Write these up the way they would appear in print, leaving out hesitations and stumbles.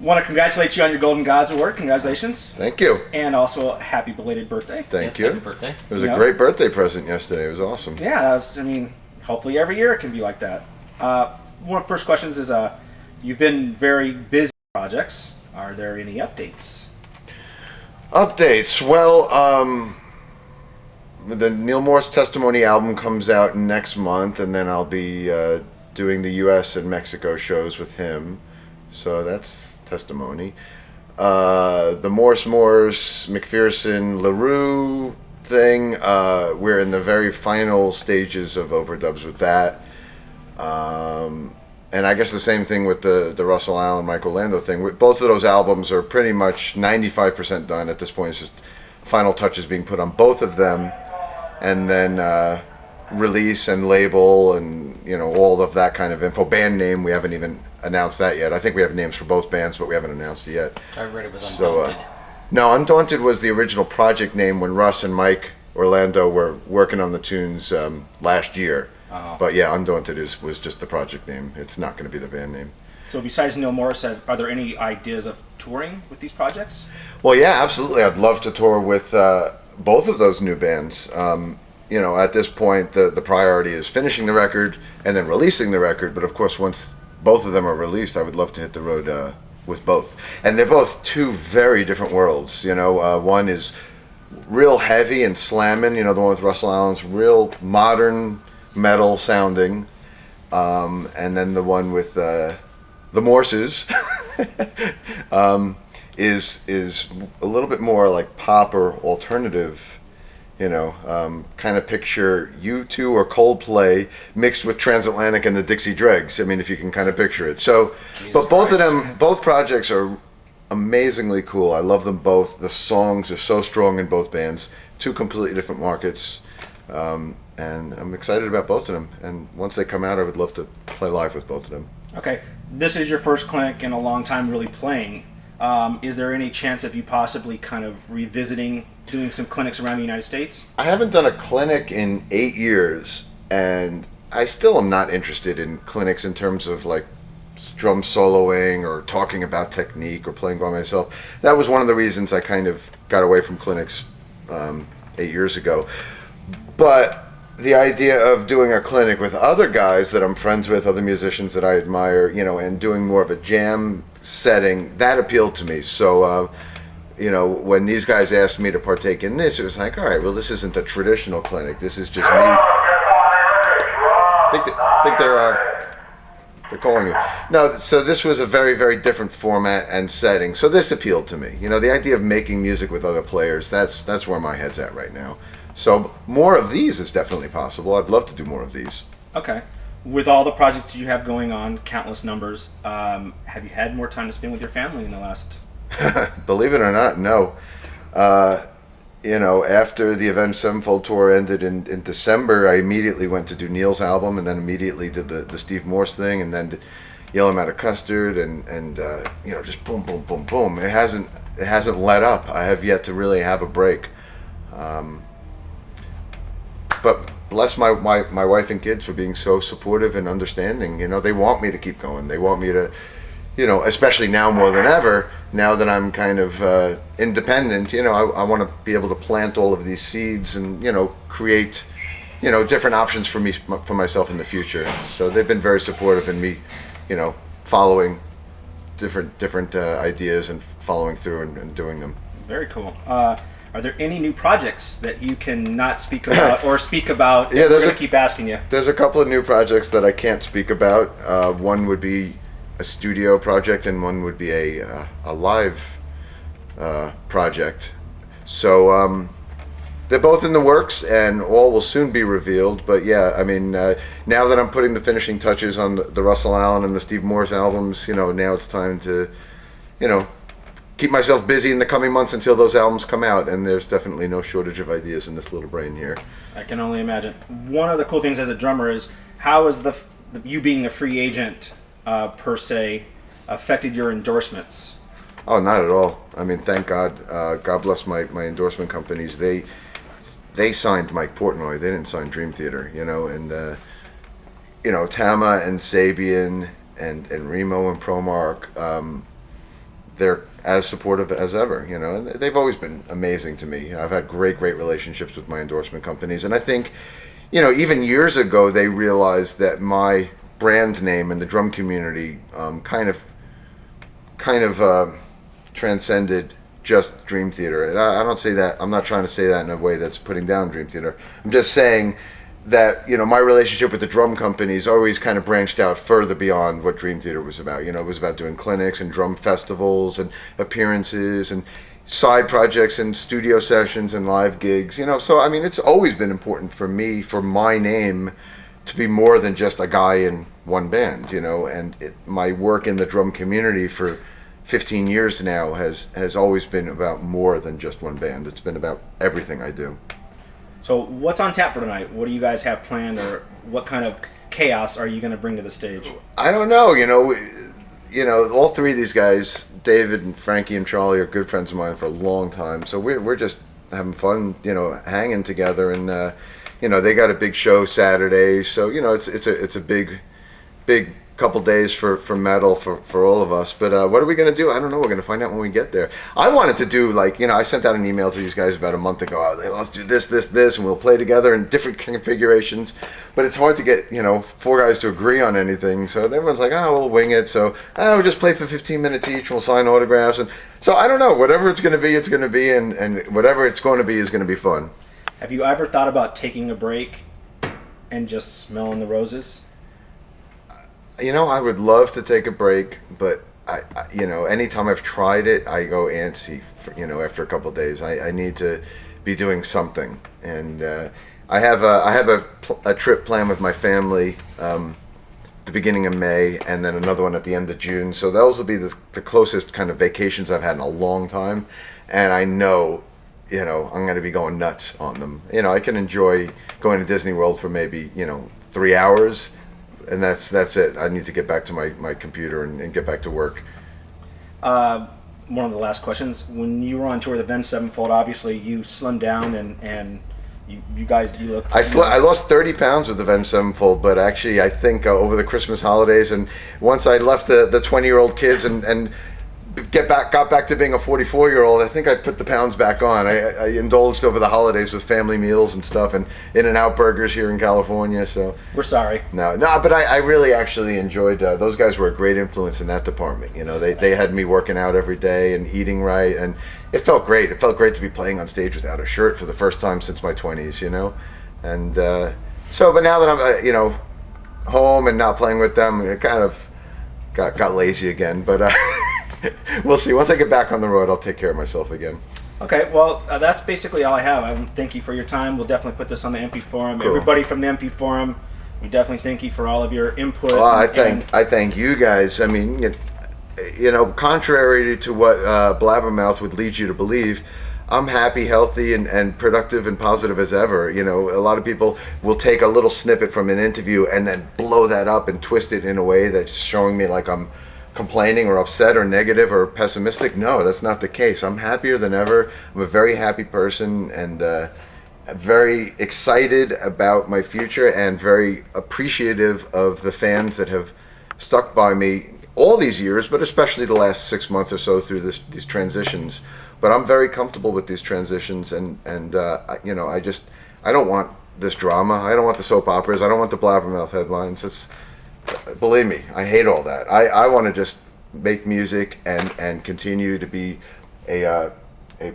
Want to congratulate you on your Golden Gods Award. Congratulations. Thank you. And also, happy belated birthday. Thank you. Happy birthday. It was a great birthday present yesterday. It was awesome. Yeah, that was, hopefully every year it can be like that. One of the first questions is, you've been very busy with projects. Are there any updates? Updates. Well, the Neil Morse Testimony album comes out next month, and then I'll be doing the U.S. and Mexico shows with him. So that's Testimony. The Morse McPherson LaRue thing, we're in the very final stages of overdubs with that. And I guess the same thing with the Russell Allen, Mike Orlando thing. Both of those albums are pretty much 95% done at this point. It's just final touches being put on both of them, and then release and label and all of that kind of info. Band name, we haven't even announced that yet. I think we have names for both bands, but we haven't announced it yet. I read it was Undaunted. No, Undaunted was the original project name when Russ and Mike Orlando were working on the tunes last year. But yeah, Undaunted was just the project name. It's not going to be the band name. So besides Neil Morris, are there any ideas of touring with these projects? Well, yeah, absolutely. I'd love to tour with both of those new bands. At this point, the priority is finishing the record and then releasing the record. But of course, once both of them are released, I would love to hit the road with both. And they're both two very different worlds. One is real heavy and slamming. The one with Russell Allen's real modern metal sounding, and then the one with the Morses is a little bit more like pop or alternative. Kind of picture U2 or Coldplay mixed with Transatlantic and the Dixie Dregs. If you can kind of picture it. So, but both projects are amazingly cool. I love them both. The songs are so strong in both bands. Two completely different markets. And I'm excited about both of them. And once they come out, I would love to play live with both of them. Okay, this is your first clinic in a long time really playing. Is there any chance of you possibly kind of revisiting doing some clinics around the United States? I haven't done a clinic in 8 years, and I still am not interested in clinics in terms of like drum soloing or talking about technique or playing by myself. That was one of the reasons I kind of got away from clinics 8 years ago. But the idea of doing a clinic with other guys that I'm friends with, other musicians that I admire, and doing more of a jam setting, that appealed to me. So, when these guys asked me to partake in this, it was like, all right, well, this isn't a traditional clinic. This is just me. I think they're calling you. No, so this was a very, very different format and setting. So this appealed to me. The idea of making music with other players, that's where my head's at right now. So more of these is definitely possible. I'd love to do more of these. Okay. With all the projects you have going on, countless numbers, have you had more time to spend with your family in the last... Believe it or not, no. After the Avenged Sevenfold tour ended in December, I immediately went to do Neil's album, and then immediately did the Steve Morse thing, and then did Yell 'Em Out of Custard, and just boom, boom, boom, boom. It hasn't let up. I have yet to really have a break. But bless my wife and kids for being so supportive and understanding. They want me to keep going. They want me to, especially now more than ever, now that I'm kind of independent, I want to be able to plant all of these seeds and, create, different options for me, for myself in the future. So they've been very supportive in me, following different ideas and following through and doing them. Very cool. Are there any new projects that you cannot speak about or speak about? Yeah, we're going to keep asking you. There's a couple of new projects that I can't speak about. One would be a studio project, and one would be a live project. So they're both in the works, and all will soon be revealed. But yeah, now that I'm putting the finishing touches on the Russell Allen and the Steve Morse albums, now it's time to, keep myself busy in the coming months until those albums come out, and there's definitely no shortage of ideas in this little brain here. I can only imagine. One of the cool things as a drummer is how is you being a free agent per se affected your endorsements? Oh, not at all. Thank God. God bless my endorsement companies. They signed Mike Portnoy. They didn't sign Dream Theater, and Tama and Sabian and Remo and Promark. they're as supportive as ever, you know, and they've always been amazing to me. I've had great relationships with my endorsement companies, and I think, you know, even years ago they realized that my brand name in the drum community kind of transcended just Dream Theater. And I don't say that. I'm not trying to say that in a way that's putting down Dream Theater. I'm just saying that, you know, my relationship with the drum companies always kind of branched out further beyond what Dream Theater was about. You know, it was about doing clinics and drum festivals and appearances and side projects and studio sessions and live gigs. You know, so I mean, it's always been important for me, for my name, to be more than just a guy in one band. You know, and my work in the drum community for 15 years now has always been about more than just one band. It's been about everything I do. So what's on tap for tonight? What do you guys have planned, or what kind of chaos are you going to bring to the stage? I don't know. You know, all three of these guys, David and Frankie and Charlie, are good friends of mine for a long time. So we're just having fun, you know, hanging together. And you know, they got a big show Saturday, so you know, it's a big couple days for metal for all of us. But what are we going to do? I don't know. We're going to find out when we get there. I wanted to do, like, you know, I sent out an email to these guys about a month ago. Oh, let's do this, and we'll play together in different configurations. But it's hard to get, you know, four guys to agree on anything. So everyone's like, oh, we'll wing it. So we'll just play for 15 minutes each. We'll sign autographs. And so I don't know. Whatever it's going to be, it's going to be. And whatever it's going to be is going to be fun. Have you ever thought about taking a break and just smelling the roses? You know, I would love to take a break, but I you know, anytime I've tried it, I go antsy. You know, after a couple of days, I need to be doing something, and I have a trip planned with my family, the beginning of May, and then another one at the end of June. So those will be the closest kind of vacations I've had in a long time, and I know, you know, I'm going to be going nuts on them. You know, I can enjoy going to Disney World for maybe, you know, 3 hours. And that's it. I need to get back to my computer and get back to work. One of the last questions. When you were on tour with Avenged Sevenfold, obviously you slimmed down and you guys, you look... I lost 30 pounds with Avenged Sevenfold, but actually I think over the Christmas holidays, and once I left the 20-year-old kids and got back to being a 44-year-old, I think I put the pounds back on. I indulged over the holidays with family meals and stuff, and In-N-Out burgers here in California. So we're sorry. No, but I really actually enjoyed. Those guys were a great influence in that department. You know, they had me working out every day and eating right, and it felt great. It felt great to be playing on stage without a shirt for the first time since my 20s. You know, and but now that I'm you know, home and not playing with them, I kind of got lazy again. But we'll see. Once I get back on the road, I'll take care of myself again. Okay, well, that's basically all I have. I thank you for your time. We'll definitely put this on the MP Forum. Cool. Everybody from the MP Forum, we definitely thank you for all of your input. Well, I thank you guys. I mean, you know, contrary to what Blabbermouth would lead you to believe, I'm happy, healthy, and productive and positive as ever. You know, a lot of people will take a little snippet from an interview and then blow that up and twist it in a way that's showing me like I'm complaining or upset or negative or pessimistic. No, that's not the case. I'm happier than ever. I'm a very happy person, and very excited about my future, and very appreciative of the fans that have stuck by me all these years, but especially the last 6 months or so through these transitions. But I'm very comfortable with these transitions, and you know, I don't want this drama. I don't want the soap operas. I don't want the Blabbermouth headlines. Believe me, I hate all that. I want to just make music and continue to be a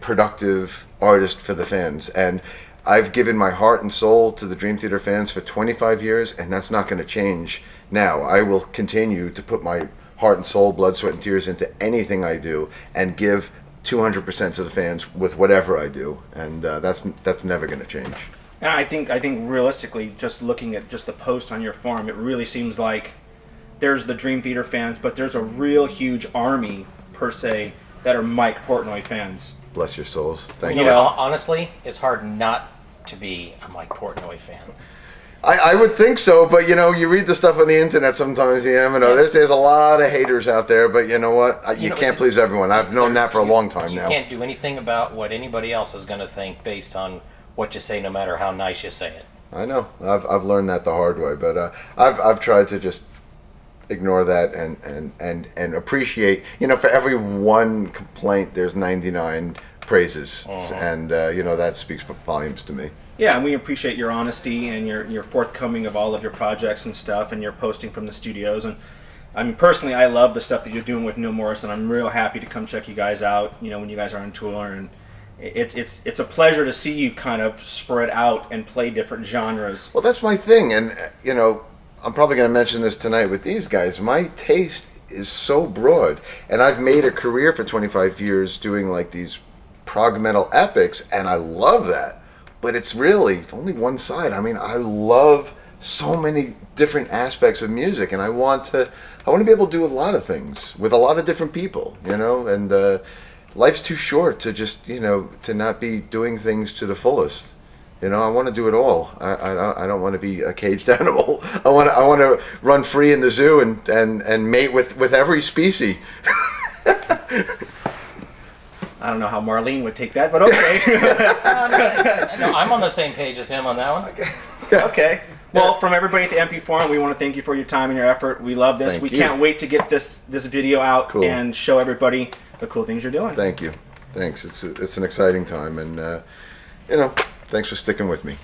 productive artist for the fans. And I've given my heart and soul to the Dream Theater fans for 25 years, and that's not going to change now. I will continue to put my heart and soul, blood, sweat, and tears into anything I do, and give 200% to the fans with whatever I do. And that's never going to change. And I think realistically, just looking at just the post on your forum, it really seems like there's the Dream Theater fans, but there's a real huge army, per se, that are Mike Portnoy fans. Bless your souls. Thank You you. know, honestly, it's hard not to be a Mike Portnoy fan. I would think so, but you know, you read the stuff on the internet sometimes, you never know. There's a lot of haters out there, but you know what? You can't please everyone. I've known that for a long time now. You can't do anything about what anybody else is going to think based on what you say, no matter how nice you say it. I know. I've learned that the hard way, but I've tried to just ignore that and appreciate. You know, for every one complaint, there's 99 praises, and you know, that speaks volumes to me. Yeah, and we appreciate your honesty and your forthcoming of all of your projects and stuff, and your posting from the studios. And I mean, personally, I love the stuff that you're doing with Neil Morrison. I'm real happy to come check you guys out. You know, when you guys are on tour, and it's a pleasure to see you kind of spread out and play different genres. Well, that's my thing, and you know, I'm probably going to mention this tonight with these guys. My taste is so broad, and I've made a career for 25 years doing like these prog metal epics, and I love that. But it's really only one side. I mean, I love so many different aspects of music, and I want to be able to do a lot of things with a lot of different people, you know. And life's too short to just, you know, to not be doing things to the fullest. You know, I want to do it all. I don't want to be a caged animal. I want to run free in the zoo and mate with every species. I don't know how Marlene would take that, but okay. No, I'm on the same page as him on that one. Okay. Well, from everybody at the MP Forum, we want to thank you for your time and your effort. We love this. Thank you. Can't wait to get this video out Cool. and show everybody the cool things you're doing. Thank you. Thanks. It's an exciting time, and you know, thanks for sticking with me.